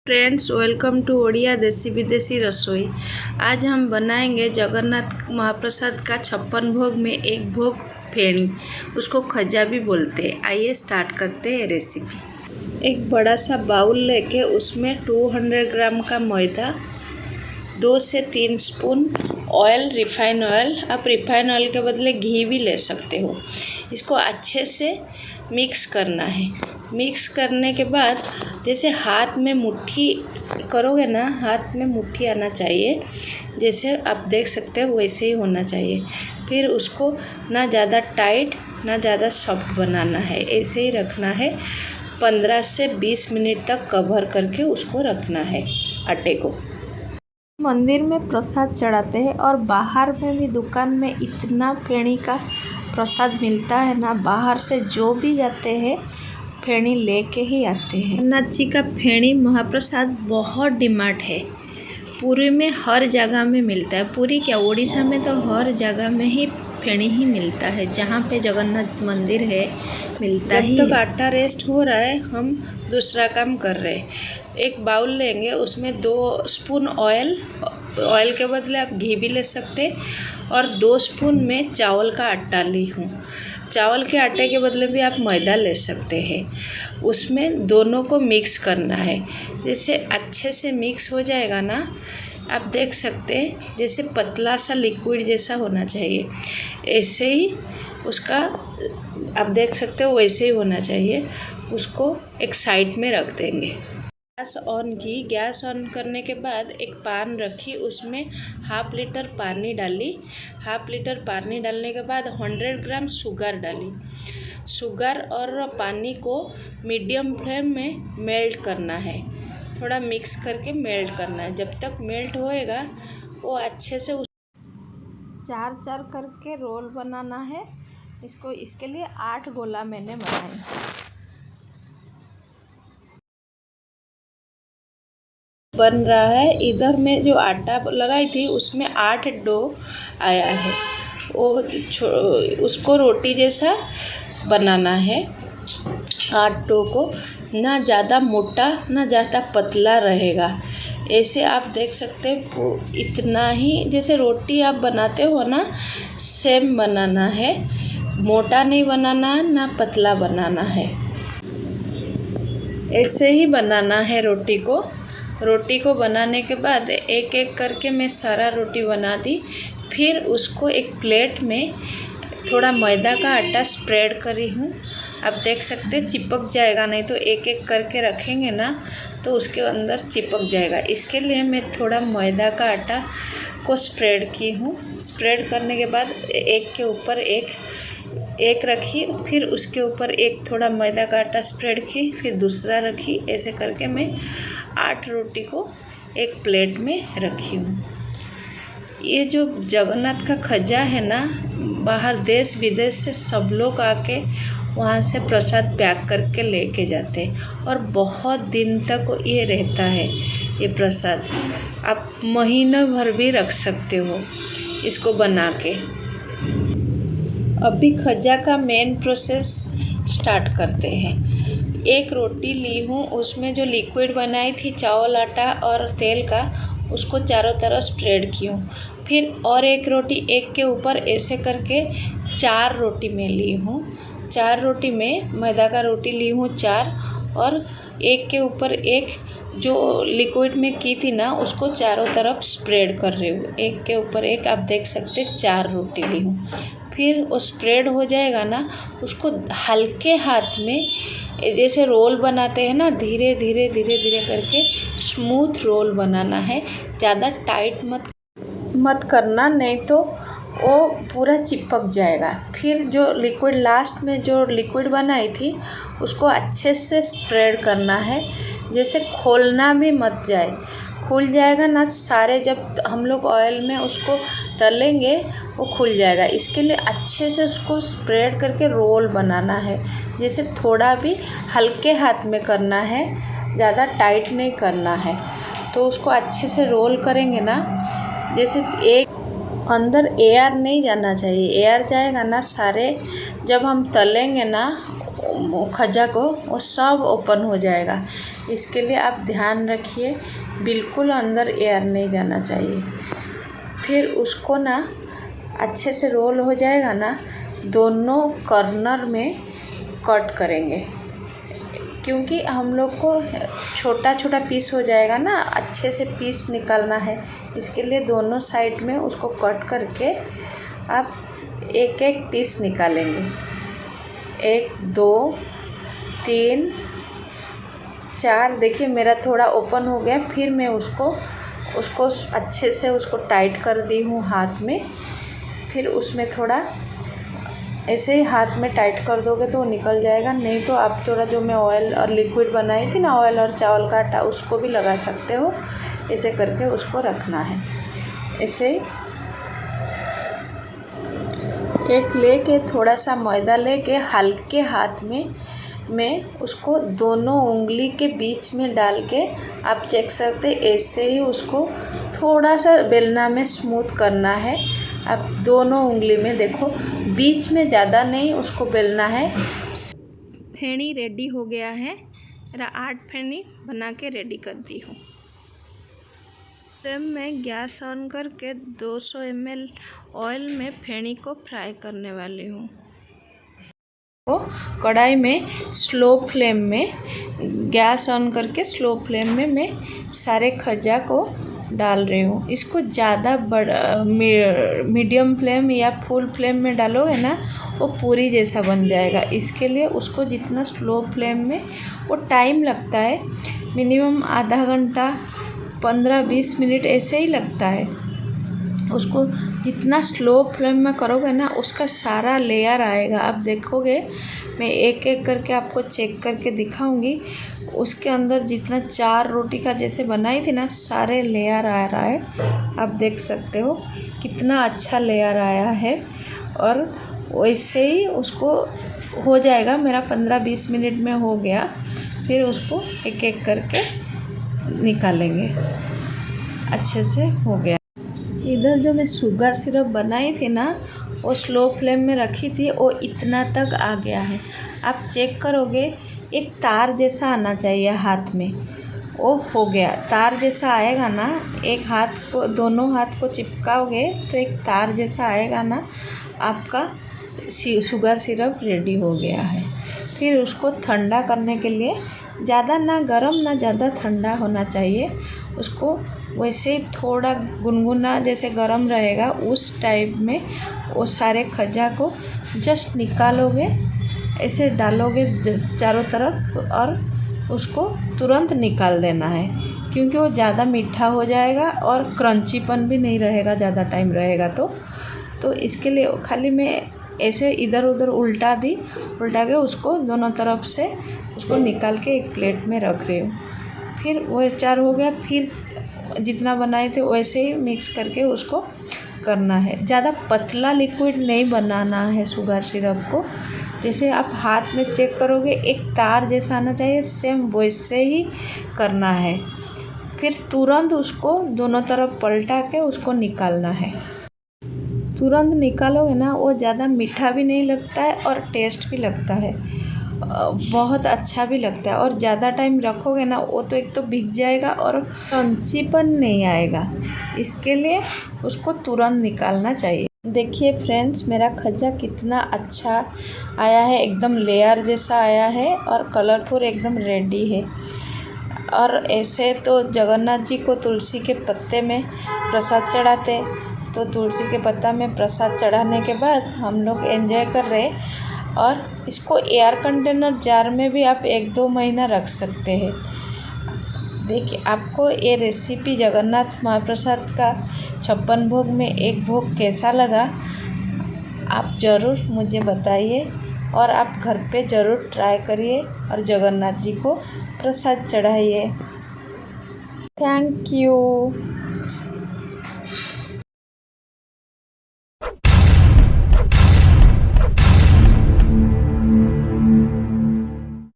Friends, welcome to Odia देसी विदेशी रसोई। आज हम बनाएंगे जगन्नाथ महाप्रसाद का 56 भोग में एक भोग फेणी। उसको खजा भी बोलते हैं। आइए स्टार्ट करते हैं रेसिपी। एक बड़ा सा बाउल लेके उसमें 200 ग्राम का मैदा, 2 से 3 स्पून ऑयल, रिफाइन ऑयल। आप रिफाइन ऑयल के बदले घी भी ले सकते हो। इसको अच्छे से मिक्स करना है। मिक्स करने के बाद जैसे हाथ में मुट्ठी करोगे ना, हाथ में मुट्ठी आना चाहिए। जैसे आप देख सकते हो वैसे ही होना चाहिए। फिर उसको ना ज़्यादा टाइट ना ज़्यादा सॉफ्ट बनाना है, ऐसे ही रखना है। 15 से 20 मिनट तक कवर करके उसको रखना है आटे को। मंदिर में प्रसाद चढ़ाते हैं और बाहर में भी दुकान में इतना फेणी का प्रसाद मिलता है ना, बाहर से जो भी जाते हैं फेणी लेके ही आते हैं। जगन्नाथ जी का फेणी महाप्रसाद बहुत डिमांड है। पूरी में हर जगह में मिलता है। पूरी क्या, उड़ीसा में तो हर जगह में ही फेणी ही मिलता है। जहाँ पे जगन्नाथ मंदिर है मिलता ही है। जब तक आटा रेस्ट हो रहा है हम दूसरा काम कर रहे हैं। एक बाउल लेंगे, उसमें 2 स्पून ऑयल के बदले आप घी भी ले सकते हैं। और 2 स्पून में चावल का आटा ली हूँ। चावल के आटे के बदले भी आप मैदा ले सकते हैं। उसमें दोनों को मिक्स करना है। जैसे अच्छे से मिक्स हो जाएगा ना, आप देख सकते हैं जैसे पतला सा लिक्विड जैसा होना चाहिए। ऐसे ही उसका आप देख सकते हो वैसे ही होना चाहिए। उसको एक साइड में रख देंगे। गैस ऑन की। गैस ऑन करने के बाद एक पैन रखी, उसमें 1/2 लीटर पानी डाली। 1/2 लीटर पानी डालने के बाद 100 ग्राम शुगर डाली। शुगर और पानी को मीडियम फ्लेम में मेल्ट करना है। थोड़ा मिक्स करके मेल्ट करना है। जब तक मेल्ट होएगा वो अच्छे से 4 करके रोल बनाना है। इसके लिए 8 गोला मैंने बनाए। बन रहा है। इधर में जो आटा लगाई थी उसमें 8 डो आया है। उसको रोटी जैसा बनाना है। 8 डो को ना ज़्यादा मोटा ना ज़्यादा पतला रहेगा। ऐसे आप देख सकते हैं इतना ही, जैसे रोटी आप बनाते हो ना सेम बनाना है। मोटा नहीं बनाना ना पतला बनाना है। ऐसे ही बनाना है रोटी को। रोटी को बनाने के बाद एक एक करके मैं सारा रोटी बना दी। फिर उसको एक प्लेट में थोड़ा मैदा का आटा स्प्रेड करी हूँ। आप देख सकते चिपक जाएगा, नहीं तो एक एक करके रखेंगे ना तो उसके अंदर चिपक जाएगा। इसके लिए मैं थोड़ा मैदा का आटा को स्प्रेड की हूँ। स्प्रेड करने के बाद एक के ऊपर एक रखी, फिर उसके ऊपर एक थोड़ा मैदा का आटा स्प्रेड की, फिर दूसरा रखी। ऐसे करके मैं 8 रोटी को एक प्लेट में रखी हूँ। ये जो जगन्नाथ का खजा है ना, बाहर देश विदेश से सब लोग आके वहाँ से प्रसाद पैक करके लेके जाते हैं और बहुत दिन तक ये रहता है। ये प्रसाद आप महीनों भर भी रख सकते हो इसको बना के। अभी खजा का मेन प्रोसेस स्टार्ट करते हैं। एक रोटी ली हूँ, उसमें जो लिक्विड बनाई थी चावल आटा और तेल का, उसको चारों तरफ स्प्रेड की हूँ। फिर और एक रोटी एक के ऊपर ऐसे करके 4 रोटी में ली हूँ। 4 रोटी में मैदा का रोटी ली हूँ 4, और एक के ऊपर एक जो लिक्विड में की थी ना उसको चारों तरफ स्प्रेड कर रही हूँ। एक के ऊपर एक आप देख सकते 4 रोटी ली हूँ। फिर वो स्प्रेड हो जाएगा ना, उसको हल्के हाथ में जैसे रोल बनाते हैं ना, धीरे धीरे धीरे धीरे करके स्मूथ रोल बनाना है। ज़्यादा टाइट मत करना, नहीं तो वो पूरा चिपक जाएगा। फिर जो लिक्विड लास्ट में जो लिक्विड बनाई थी उसको अच्छे से स्प्रेड करना है। जैसे खोलना भी मत जाए, खुल जाएगा ना सारे, जब हम लोग ऑयल में उसको तलेंगे वो खुल जाएगा। इसके लिए अच्छे से उसको स्प्रेड करके रोल बनाना है। जैसे थोड़ा भी हल्के हाथ में करना है, ज़्यादा टाइट नहीं करना है। तो उसको अच्छे से रोल करेंगे ना, जैसे एक अंदर एयर नहीं जाना चाहिए। एयर जाएगा ना सारे, जब हम तलेंगे ना खजा को वो सब ओपन हो जाएगा। इसके लिए आप ध्यान रखिए, बिल्कुल अंदर एयर नहीं जाना चाहिए। फिर उसको ना अच्छे से रोल हो जाएगा ना, दोनों कॉर्नर में कट करेंगे, क्योंकि हम लोग को छोटा छोटा पीस हो जाएगा ना, अच्छे से पीस निकालना है। इसके लिए दोनों साइड में उसको कट करके आप एक एक पीस निकालेंगे। 1 2 3 4। देखिए मेरा थोड़ा ओपन हो गया। फिर मैं उसको अच्छे से उसको टाइट कर दी हूँ हाथ में। फिर उसमें थोड़ा ऐसे ही हाथ में टाइट कर दोगे तो वो निकल जाएगा। नहीं तो आप थोड़ा जो मैं ऑयल और लिक्विड बनाई थी ना, ऑयल और चावल का आटा, उसको भी लगा सकते हो। ऐसे करके उसको रखना है। ऐसे एक लेके थोड़ा सा मैदा लेके हल्के हाथ में मैं उसको दोनों उंगली के बीच में डाल के आप चेक सकते, ऐसे ही उसको थोड़ा सा बेलना में स्मूथ करना है। आप दोनों उंगली में देखो, बीच में ज़्यादा नहीं उसको बेलना है। फेणी रेडी हो गया है मेरा। 8 फेणी बना के रेडी कर दी हूँ। तब मैं गैस ऑन करके 200 ml ऑयल में फेणी को फ्राई करने वाली हूँ। तो कढ़ाई में स्लो फ्लेम में गैस ऑन करके स्लो फ्लेम में मैं सारे खजा को डाल रही हूँ। इसको ज़्यादा बड़ा मीडियम फ्लेम या फुल फ्लेम में डालोगे ना, वो पूरी जैसा बन जाएगा। इसके लिए उसको जितना स्लो फ्लेम में, वो टाइम लगता है मिनिमम आधा घंटा 15-20 मिनट ऐसे ही लगता है। उसको जितना स्लो फ्लेम में करोगे ना, उसका सारा लेयर आएगा। आप देखोगे, मैं एक एक करके आपको चेक करके दिखाऊंगी। उसके अंदर जितना 4 रोटी का जैसे बनाई थी ना, सारे लेयर आ रहा है। आप देख सकते हो कितना अच्छा लेयर आया है। और वैसे ही उसको हो जाएगा। मेरा 15-20 मिनट में हो गया। फिर उसको एक एक करके निकालेंगे। अच्छे से हो गया। इधर जो मैं शुगर सिरप बनाई थी ना, वो स्लो फ्लेम में रखी थी, वो इतना तक आ गया है। आप चेक करोगे, एक तार जैसा आना चाहिए हाथ में। वो हो गया। तार जैसा आएगा ना, एक हाथ को, दोनों हाथ को चिपकाओगे तो एक तार जैसा आएगा ना, आपका शुगर सिरप रेडी हो गया है। फिर उसको ठंडा करने के लिए ज़्यादा ना गर्म ना ज़्यादा ठंडा होना चाहिए। उसको वैसे ही थोड़ा गुनगुना जैसे गर्म रहेगा, उस टाइप में वो सारे खजा को जस्ट निकालोगे, ऐसे डालोगे चारों तरफ, और उसको तुरंत निकाल देना है, क्योंकि वो ज़्यादा मीठा हो जाएगा और क्रंचीपन भी नहीं रहेगा ज़्यादा टाइम रहेगा तो इसके लिए खाली मैं ऐसे इधर उधर उल्टा के उसको दोनों तरफ से उसको निकाल के एक प्लेट में रख रही हूँ। फिर वो 4 हो गया। फिर जितना बनाए थे वैसे ही मिक्स करके उसको करना है। ज़्यादा पतला लिक्विड नहीं बनाना है शुगर सिरप को। जैसे आप हाथ में चेक करोगे, एक तार जैसा आना चाहिए, सेम वैसे ही करना है। फिर तुरंत उसको दोनों तरफ पलटा के उसको निकालना है। तुरंत निकालोगे ना, वो ज़्यादा मीठा भी नहीं लगता है और टेस्ट भी लगता है, बहुत अच्छा भी लगता है। और ज़्यादा टाइम रखोगे ना, वो तो एक तो भीग जाएगा और क्रंचीपन नहीं आएगा। इसके लिए उसको तुरंत निकालना चाहिए। देखिए फ्रेंड्स, मेरा खजा कितना अच्छा आया है, एकदम लेयर जैसा आया है और कलरफुल एकदम रेडी है। और ऐसे तो जगन्नाथ जी को तुलसी के पत्ते में प्रसाद चढ़ाते, तो तुलसी के पत्ता में प्रसाद चढ़ाने के बाद हम लोग एंजॉय कर रहे। और इसको एयर कंटेनर जार में भी आप 1-2 महीना रख सकते हैं। देखिए, आपको ये रेसिपी जगन्नाथ महाप्रसाद का 56 भोग में एक भोग कैसा लगा, आप ज़रूर मुझे बताइए। और आप घर पे ज़रूर ट्राई करिए और जगन्नाथ जी को प्रसाद चढ़ाइए। Thank you.